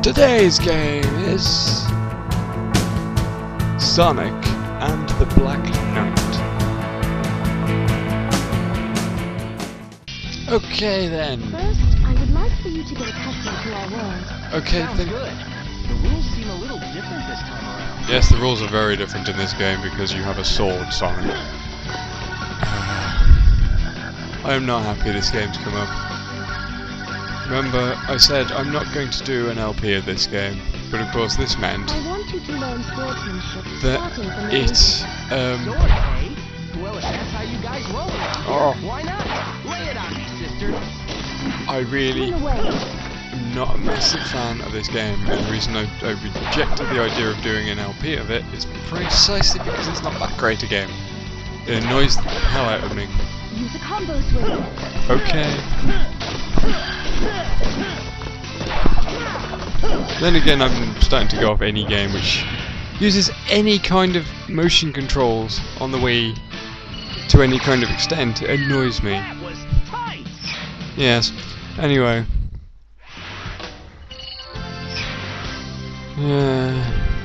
Today's game is Sonic and the Black Knight. Okay then. First, I would like for you to get accustomed to our world. Okay, Sounds good. The rules seem a little different this time around. Yes, the rules are very different in this game because you have a sword, Sonic. I am not happy this game's come up. Remember, I said I'm not going to do an LP of this game, but of course this meant I want you to learn sportsmanship that starting from the it, basics. Sword, eh? Well, if that's how you guys roll around Oh. here, why not? Lay it on me, sister. I really Swing away. am not a massive fan of this game, and the reason I rejected the idea of doing an LP of it is precisely because it's not that great a game. It annoys the hell out of me. Use a combo swing. Okay. Then again, I'm starting to go off any game which uses any kind of motion controls on the Wii to any kind of extent. It annoys me. That was tight. Yes. Anyway.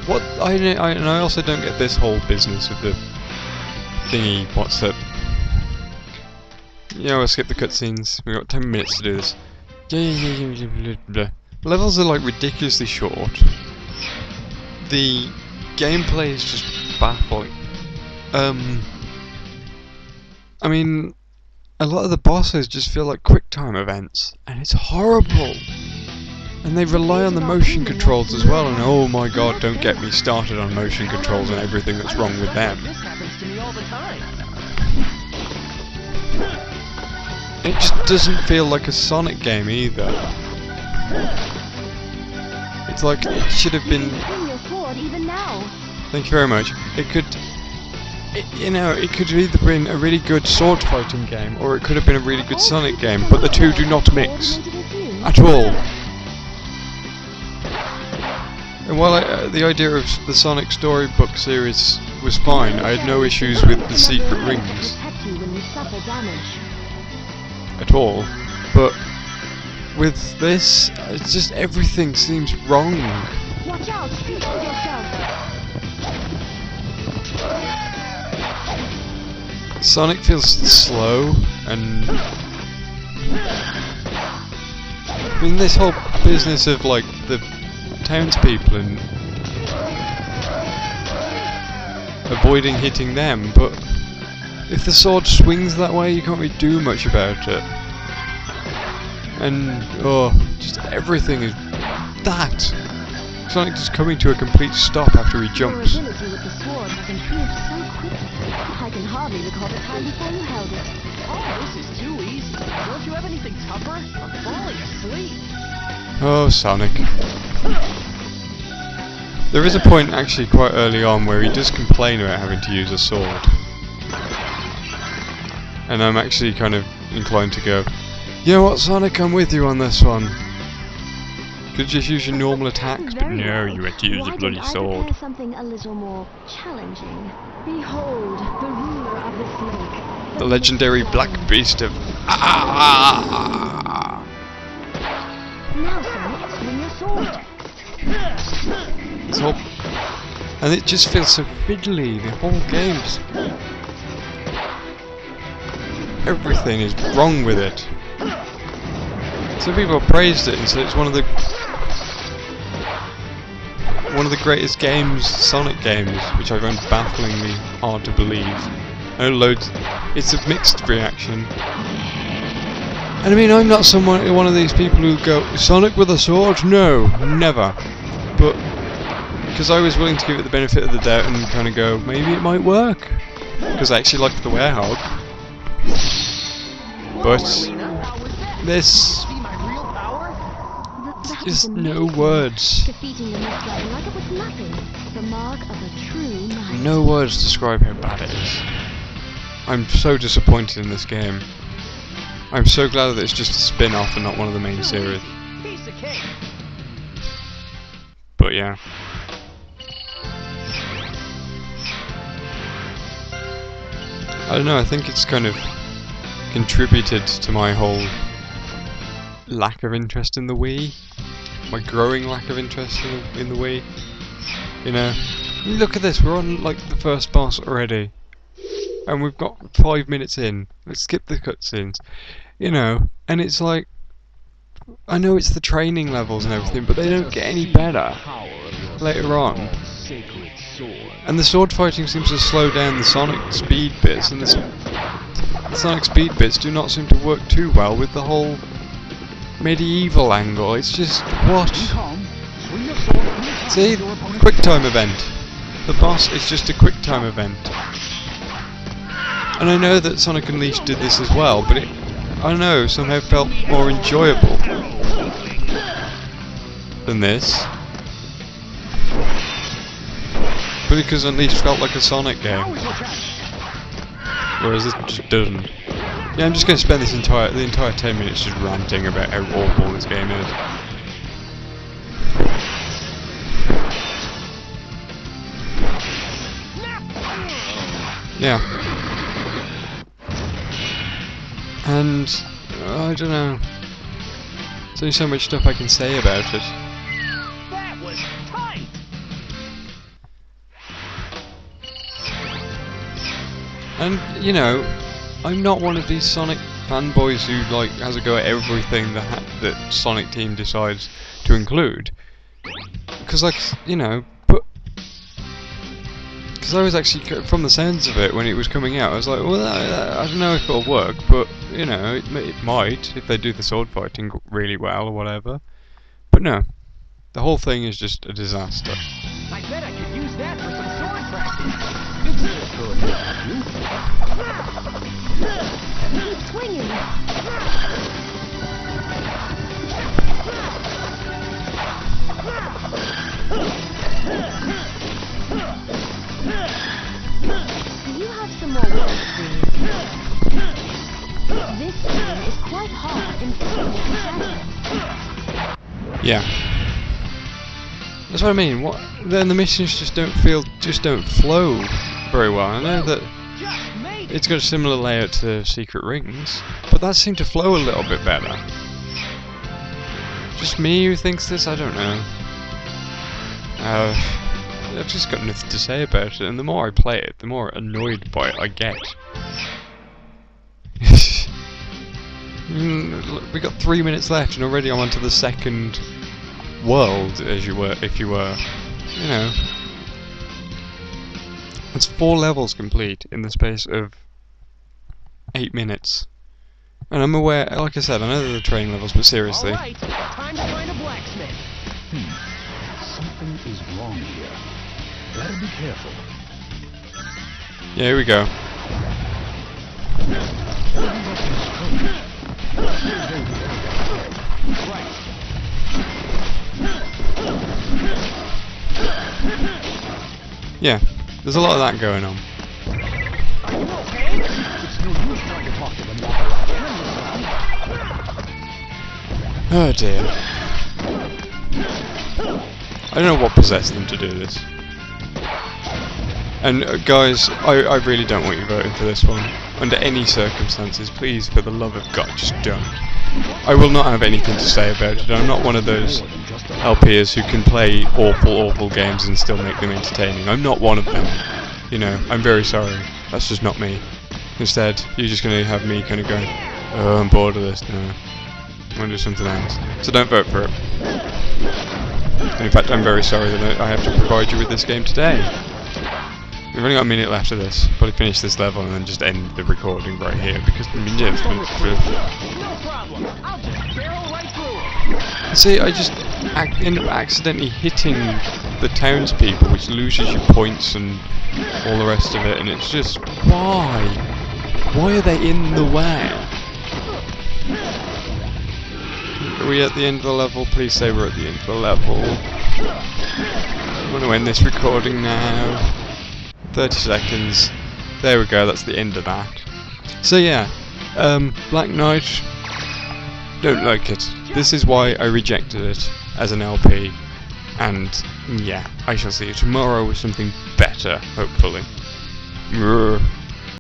What and I also don't get this whole business of the thingy. What's that? Yeah, we'll skip the cutscenes. We've got 10 minutes to do this. Levels are like ridiculously short. The gameplay is just baffling. I mean, a lot of the bosses just feel like QuickTime events, and it's horrible. And they rely on the motion controls as well, and oh my god, don't get me started on motion controls and everything that's wrong with them. This happens to me all the time. It just doesn't feel like a Sonic game either. It's like it should have been. Swing your sword even now. Thank you very much. It could, it could have either been a really good sword fighting game, or it could have been a really good Sonic game. But the two do not mix at all. And while the idea of the Sonic storybook series was fine, I had no issues with the secret rings at all. But with this, it's just everything seems wrong. Watch out! Defend yourself! Sonic feels slow, and I mean this whole business of like the townspeople and avoiding hitting them, but if the sword swings that way, you can't really do much about it. And just everything is that. Sonic just coming to a complete stop after he jumps. Your ability with the sword has improved so quickly. I can hardly recall the time before you held it. Oh, this is too easy. Don't you have anything tougher? I'm falling asleep. Oh, Sonic. There is a point actually quite early on where he does complain about having to use a sword. And I'm actually kind of inclined to go, you know what, Sonic, I'm with you on this one. You could just use your normal attacks, but no, you had to use a bloody sword. Prepare something a little more challenging. Behold, the ruler of the city. The legendary Black Beast of Now, Sonic, swing your sword. It's all, and it just feels so fiddly, the whole game's. Everything is wrong with it. Some people praised it and said it's one of the greatest games, Sonic games, which I found bafflingly hard to believe. I know it's a mixed reaction. And I mean, I'm not one of these people who go, Sonic with a sword? No, never. But because I was willing to give it the benefit of the doubt and kind of go, maybe it might work. Because I actually liked the Werehog. But this, just no words. Defeating the Mist Dragon like it was nothing. The mark of a true knight. No words describe how bad it is. I'm so disappointed in this game. I'm so glad that it's just a spin-off and not one of the main series. Piece of cake. But yeah. I don't know, I think it's kind of contributed to my whole lack of interest in the Wii. my growing lack of interest in the Wii. You know, look at this. We're on like the first boss already, and we've got 5 minutes in. Let's skip the cutscenes. You know, and it's like, I know it's the training levels and everything, but they don't get any better later on. And the sword fighting seems to slow down the Sonic speed bits, and the Sonic speed bits do not seem to work too well with the whole medieval angle. It's just, what? See, quick time event. The boss is just a quick time event. And I know that Sonic Unleashed did this as well, but it, I don't know, somehow felt more enjoyable than this. But because Unleashed felt like a Sonic game, whereas this just doesn't. Yeah, I'm just going to spend the entire 10 minutes just ranting about how awful this game is. Yeah. And I don't know. There's only so much stuff I can say about it. That was tight. And you know, I'm not one of these Sonic fanboys who like has a go at everything that Sonic Team decides to include. Because like, you know, because I was actually, from the sounds of it when it was coming out, I was like, well, I don't know if it'll work, but you know, it might if they do the sword fighting really well or whatever. But no, the whole thing is just a disaster. I bet I could use that for some sword practice. He's swinging. Do you have some more work, please? This game is quite hard and full of challenges. Yeah. That's what I mean. What? Then the missions just don't flow very well. I know that it's got a similar layout to Secret Rings, but that seemed to flow a little bit better. Just me who thinks this? I don't know. I've just got nothing to say about it, and the more I play it, the more annoyed by it I get. We got 3 minutes left, and already I'm onto the second world, if you were. You know, it's 4 levels complete in the space of 8 minutes. And I'm aware, like I said, I know they're the training levels, but seriously. All right, time to find a blacksmith. Something is wrong here. Better be careful. Yeah, here we go. Yeah, there's a lot of that going on. Are you okay? It's no use trying to talk to them now. Oh dear. I don't know what possessed them to do this. And guys, I really don't want you voting for this one. Under any circumstances, please, for the love of God, just don't. I will not have anything to say about it. I'm not one of those LPers who can play awful games and still make them entertaining. I'm not one of them. You know, I'm very sorry. That's just not me. Instead, you're just going to have me kind of going, oh, I'm bored of this. No, I want to do something else. So don't vote for it. And in fact, I'm very sorry that I have to provide you with this game today. We've only got a minute left of this. Probably finish this level and then just end the recording right here because the minutes. No problem. I'll just barrel right through it. See, I just end up accidentally hitting the townspeople, which loses you points and all the rest of it, and it's just, why? Why are they in the way? Are we at the end of the level? Please say we're at the end of the level. I'm going to end this recording now. 30 seconds. There we go, that's the end of that. So yeah, Black Knight, don't like it. This is why I rejected it as an LP. And yeah, I shall see you tomorrow with something better, hopefully.